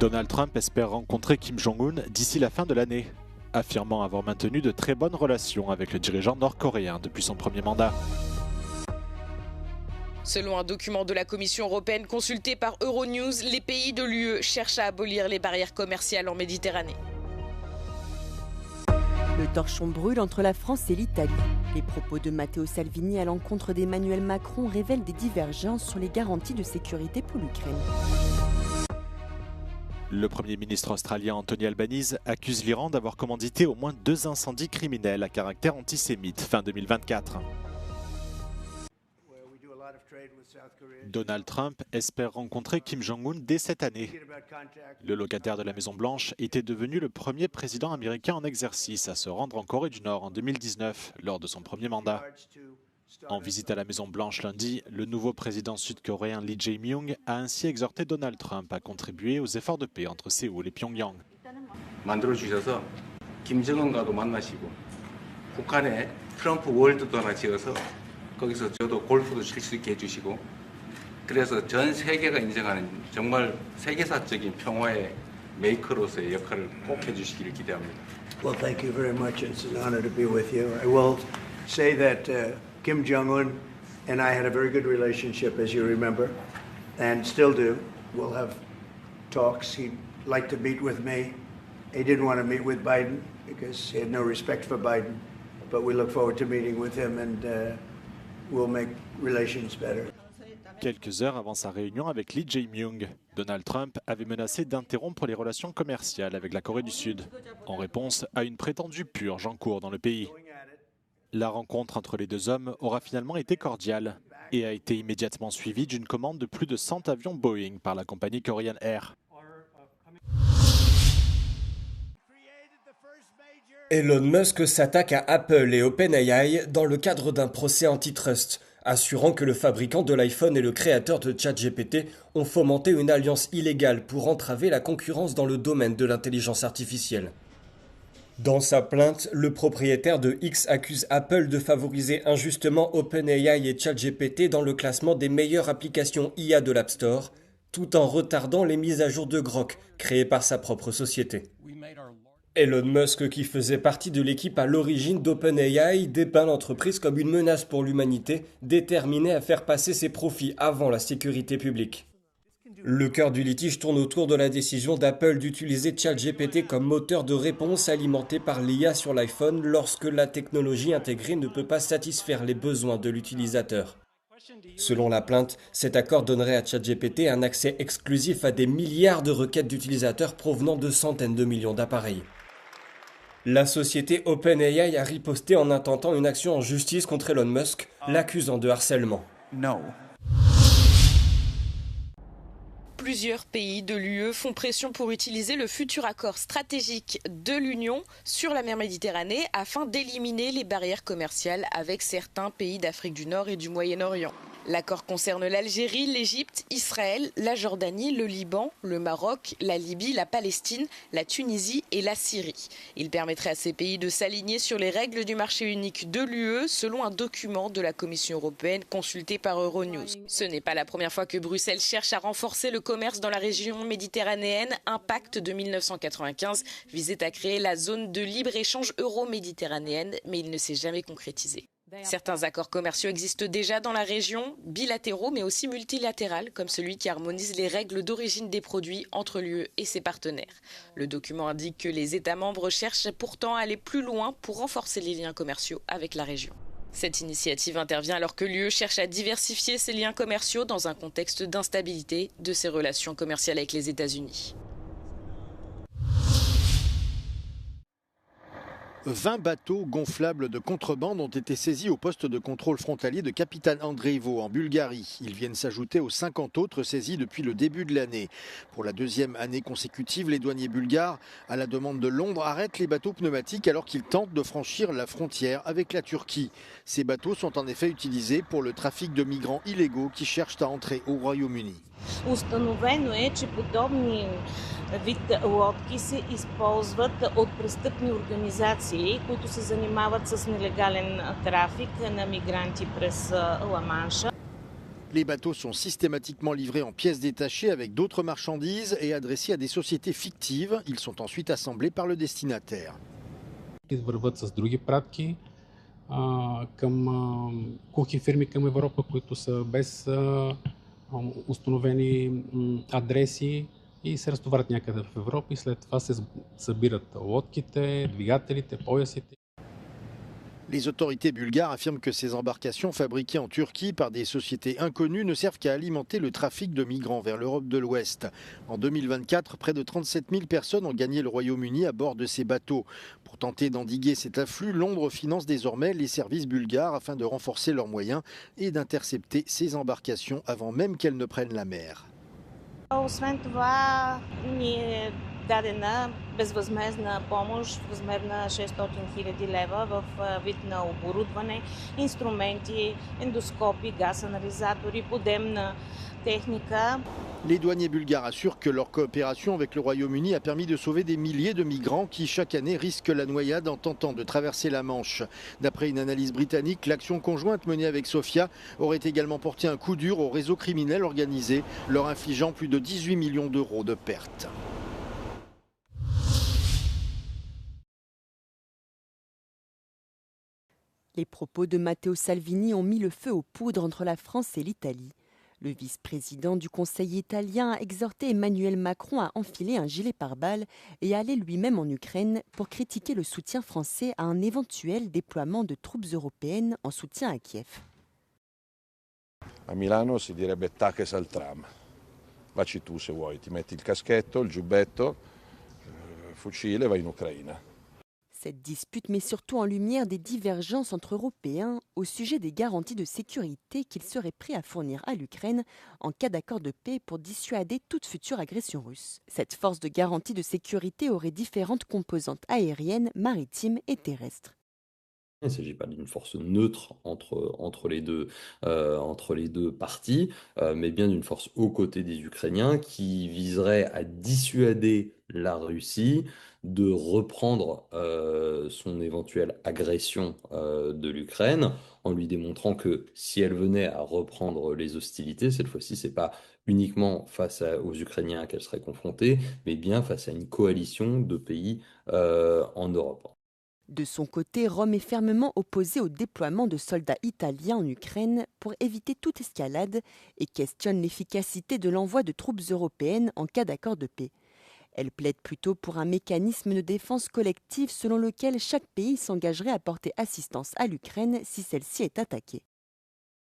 Donald Trump espère rencontrer Kim Jong-un d'ici la fin de l'année, affirmant avoir maintenu de très bonnes relations avec le dirigeant nord-coréen depuis son premier mandat. Selon un document de la Commission européenne consulté par Euronews, les pays de l'UE cherchent à abolir les barrières commerciales en Méditerranée. Le torchon brûle entre la France et l'Italie. Les propos de Matteo Salvini à l'encontre d'Emmanuel Macron révèlent des divergences sur les garanties de sécurité pour l'Ukraine. Le Premier ministre australien Anthony Albanese accuse l'Iran d'avoir commandité au moins 2 incendies criminels à caractère antisémite fin 2024. Donald Trump espère rencontrer Kim Jong-un dès cette année. Le locataire de la Maison-Blanche était devenu le premier président américain en exercice à se rendre en Corée du Nord en 2019, lors de son premier mandat. En visite à la Maison-Blanche lundi, le nouveau président sud-coréen Lee Jae-myung a ainsi exhorté Donald Trump à contribuer aux efforts de paix entre Séoul et Pyongyang. 만들어주셔서 김정은과도 만나시고 북한에 트럼프 월드도 하나 지어서 거기서 저도 골프도 칠 수 있게 해주시고 그래서 전 세계가 인정하는 정말 세계사적인 평화의 메이커로서의 역할을 꼭 해주시기를 기대합니다. Well, thank you very much. It's an honor to be with you. I will say that Kim Jong-un and I had a very good relationship, as you remember, and still do. We'll have talks. He'd like to meet with me. He didn't want to meet with Biden because he had no respect for Biden, but we look forward to meeting with him and we'll make relations better. Quelques heures avant sa réunion avec Lee Jae-myung, Donald Trump avait menacé d'interrompre les relations commerciales avec la Corée du Sud, en réponse à une prétendue purge en cours dans le pays. La rencontre entre les deux hommes aura finalement été cordiale et a été immédiatement suivie d'une commande de plus de 100 avions Boeing par la compagnie Korean Air. Elon Musk s'attaque à Apple et OpenAI dans le cadre d'un procès antitrust, assurant que le fabricant de l'iPhone et le créateur de ChatGPT ont fomenté une alliance illégale pour entraver la concurrence dans le domaine de l'intelligence artificielle. Dans sa plainte, le propriétaire de X accuse Apple de favoriser injustement OpenAI et ChatGPT dans le classement des meilleures applications IA de l'App Store, tout en retardant les mises à jour de Grok, créées par sa propre société. Elon Musk, qui faisait partie de l'équipe à l'origine d'OpenAI, dépeint l'entreprise comme une menace pour l'humanité, déterminée à faire passer ses profits avant la sécurité publique. Le cœur du litige tourne autour de la décision d'Apple d'utiliser ChatGPT comme moteur de réponse alimenté par l'IA sur l'iPhone lorsque la technologie intégrée ne peut pas satisfaire les besoins de l'utilisateur. Selon la plainte, cet accord donnerait à ChatGPT un accès exclusif à des milliards de requêtes d'utilisateurs provenant de centaines de millions d'appareils. La société OpenAI a riposté en intentant une action en justice contre Elon Musk, l'accusant de harcèlement. Plusieurs pays de l'UE font pression pour utiliser le futur accord stratégique de l'Union sur la mer Méditerranée afin d'éliminer les barrières commerciales avec certains pays d'Afrique du Nord et du Moyen-Orient. L'accord concerne l'Algérie, l'Égypte, Israël, la Jordanie, le Liban, le Maroc, la Libye, la Palestine, la Tunisie et la Syrie. Il permettrait à ces pays de s'aligner sur les règles du marché unique de l'UE selon un document de la Commission européenne consulté par Euronews. Ce n'est pas la première fois que Bruxelles cherche à renforcer le commerce dans la région méditerranéenne. Un pacte de 1995 visait à créer la zone de libre-échange euro-méditerranéenne, mais il ne s'est jamais concrétisé. Certains accords commerciaux existent déjà dans la région, bilatéraux mais aussi multilatéraux, comme celui qui harmonise les règles d'origine des produits entre l'UE et ses partenaires. Le document indique que les États membres cherchent pourtant à aller plus loin pour renforcer les liens commerciaux avec la région. Cette initiative intervient alors que l'UE cherche à diversifier ses liens commerciaux dans un contexte d'instabilité de ses relations commerciales avec les États-Unis. 20 bateaux gonflables de contrebande ont été saisis au poste de contrôle frontalier de Kapitan Andreevo en Bulgarie. Ils viennent s'ajouter aux 50 autres saisis depuis le début de l'année. Pour la deuxième année consécutive, les douaniers bulgares, à la demande de Londres, arrêtent les bateaux pneumatiques alors qu'ils tentent de franchir la frontière avec la Turquie. Ces bateaux sont en effet utilisés pour le trafic de migrants illégaux qui cherchent à entrer au Royaume-Uni. Установено е, че подобни вид лодки се използват от престъпни организации, които се занимават с нелегален трафик на мигранти през Ла-Манша. Les bateaux sont systématiquement livrés en pièces détachées avec d'autres marchandises et adressés à des sociétés fictives. Ils sont ensuite assemblés par le destinataire. Върват с други пратки към кухи фирми към Европа, които са без установени адреси и се разтоварят някъде в Европа и след това се събират лодките, двигателите, поясите. Les autorités bulgares affirment que ces embarcations fabriquées en Turquie par des sociétés inconnues ne servent qu'à alimenter le trafic de migrants vers l'Europe de l'Ouest. En 2024, près de 37 000 personnes ont gagné le Royaume-Uni à bord de ces bateaux. Pour tenter d'endiguer cet afflux, Londres finance désormais les services bulgares afin de renforcer leurs moyens et d'intercepter ces embarcations avant même qu'elles ne prennent la mer. Освен това, ни е дадена безвъзмездна помощ в размер на 600 000 лева в вид на оборудване, инструменти, ендоскопи, газанализатори, подемна техника. Les douaniers bulgares assurent que leur coopération avec le Royaume-Uni a permis de sauver des milliers de migrants qui chaque année risquent la noyade en tentant de traverser la Manche. D'après une analyse britannique, l'action conjointe menée avec Sofia aurait également porté un coup dur au réseau criminel organisé, leur infligeant plus de 18 millions d'euros de pertes. Les propos de Matteo Salvini ont mis le feu aux poudres entre la France et l'Italie. Le vice-président du Conseil italien a exhorté Emmanuel Macron à enfiler un gilet pare-balles et à aller lui-même en Ukraine pour critiquer le soutien français à un éventuel déploiement de troupes européennes en soutien à Kiev. A Milano si direbbe taches al tram. Vacci tu se vuoi, ti metti il caschetto, il giubbetto, fucile e vai in Ucraina. Cette dispute met surtout en lumière des divergences entre Européens au sujet des garanties de sécurité qu'ils seraient prêts à fournir à l'Ukraine en cas d'accord de paix pour dissuader toute future agression russe. Cette force de garantie de sécurité aurait différentes composantes aériennes, maritimes et terrestres. Il ne s'agit pas d'une force neutre entre les deux parties, mais bien d'une force aux côtés des Ukrainiens qui viserait à dissuader la Russie de reprendre son éventuelle agression de l'Ukraine, en lui démontrant que si elle venait à reprendre les hostilités, cette fois-ci, ce n'est pas uniquement face aux Ukrainiens qu'elle serait confrontée, mais bien face à une coalition de pays en Europe. De son côté, Rome est fermement opposée au déploiement de soldats italiens en Ukraine pour éviter toute escalade et questionne l'efficacité de l'envoi de troupes européennes en cas d'accord de paix. Elle plaide plutôt pour un mécanisme de défense collective selon lequel chaque pays s'engagerait à porter assistance à l'Ukraine si celle-ci est attaquée.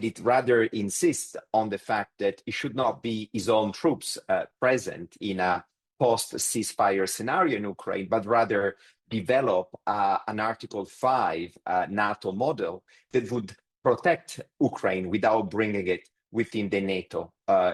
It rather insists on the fact that it should not be its own troops present in a post-ceasefire scenario in Ukraine, but rather develop an Article 5 NATO model that would protect Ukraine without bringing it within the NATO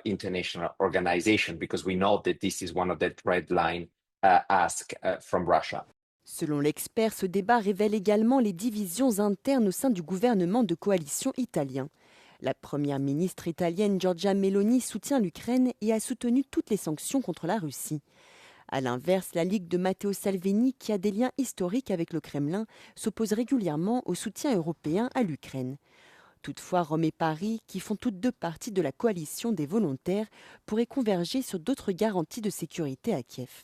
international organization, because we know that this is one of the red line asks from Russia. Selon l'expert, ce débat révèle également les divisions internes au sein du gouvernement de coalition italien. La première ministre italienne Giorgia Meloni soutient l'Ukraine et a soutenu toutes les sanctions contre la Russie. A l'inverse, la Ligue de Matteo Salvini, qui a des liens historiques avec le Kremlin, s'oppose régulièrement au soutien européen à l'Ukraine. Toutefois, Rome et Paris, qui font toutes deux partie de la coalition des volontaires, pourraient converger sur d'autres garanties de sécurité à Kiev.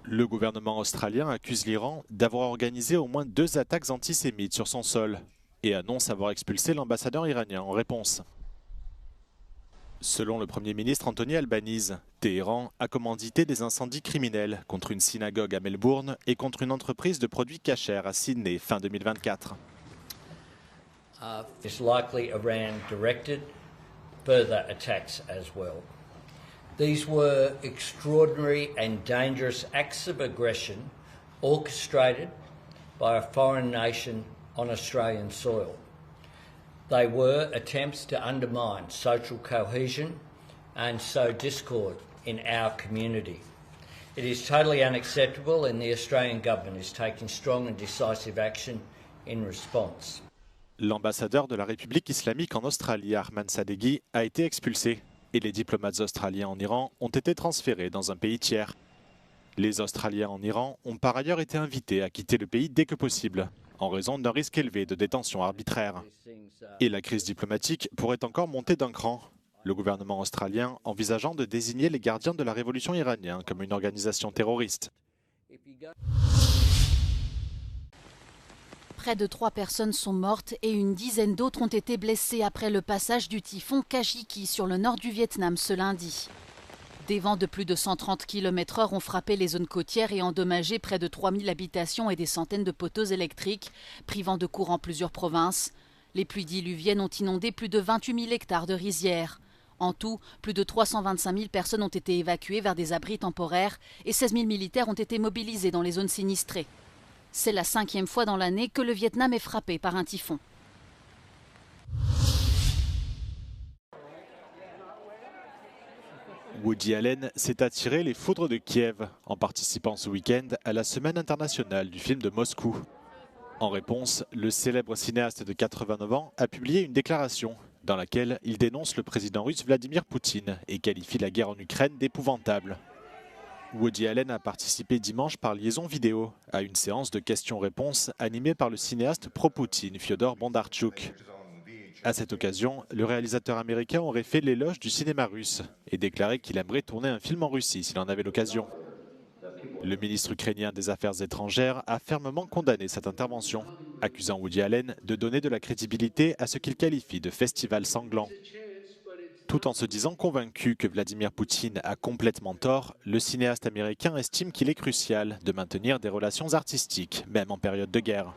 Le gouvernement australien accuse l'Iran d'avoir organisé au moins 2 attaques antisémites sur son sol et annonce avoir expulsé l'ambassadeur iranien en réponse. Selon le Premier ministre Anthony Albanese, Téhéran a commandité des incendies criminels contre une synagogue à Melbourne et contre une entreprise de produits cachers à Sydney fin 2024. It's likely Iran directed further attacks as well. These were extraordinary and dangerous acts of aggression orchestrated by a foreign nation on Australian soil. They were attempts to undermine social cohesion and sow discord in our community. It is totally unacceptable, and the Australian government is taking strong and decisive action in response. L'ambassadeur de la République islamique en Australie, Arman Sadeghi, a été expulsé et les diplomates australiens en Iran ont été transférés dans un pays tiers. Les Australiens en Iran ont par ailleurs été invités à quitter le pays dès que possible, en raison d'un risque élevé de détention arbitraire. Et la crise diplomatique pourrait encore monter d'un cran, le gouvernement australien envisageant de désigner les gardiens de la révolution iranienne comme une organisation terroriste. Près de 3 personnes sont mortes et une dizaine d'autres ont été blessées après le passage du typhon Kajiki sur le nord du Vietnam ce lundi. Des vents de plus de 130 km/h ont frappé les zones côtières et endommagé près de 3000 habitations et des centaines de poteaux électriques, privant de courant plusieurs provinces. Les pluies diluviennes ont inondé plus de 28 000 hectares de rizières. En tout, plus de 325 000 personnes ont été évacuées vers des abris temporaires et 16 000 militaires ont été mobilisés dans les zones sinistrées. C'est la 5e fois dans l'année que le Vietnam est frappé par un typhon. Woody Allen s'est attiré les foudres de Kiev en participant ce week-end à la Semaine internationale du film de Moscou. En réponse, le célèbre cinéaste de 89 ans a publié une déclaration dans laquelle il dénonce le président russe Vladimir Poutine et qualifie la guerre en Ukraine d'épouvantable. Woody Allen a participé dimanche par liaison vidéo à une séance de questions-réponses animée par le cinéaste pro-Poutine Fyodor Bondarchuk. À cette occasion, le réalisateur américain aurait fait l'éloge du cinéma russe et déclaré qu'il aimerait tourner un film en Russie s'il en avait l'occasion. Le ministre ukrainien des Affaires étrangères a fermement condamné cette intervention, accusant Woody Allen de donner de la crédibilité à ce qu'il qualifie de festival sanglant. Tout en se disant convaincu que Vladimir Poutine a complètement tort, le cinéaste américain estime qu'il est crucial de maintenir des relations artistiques, même en période de guerre.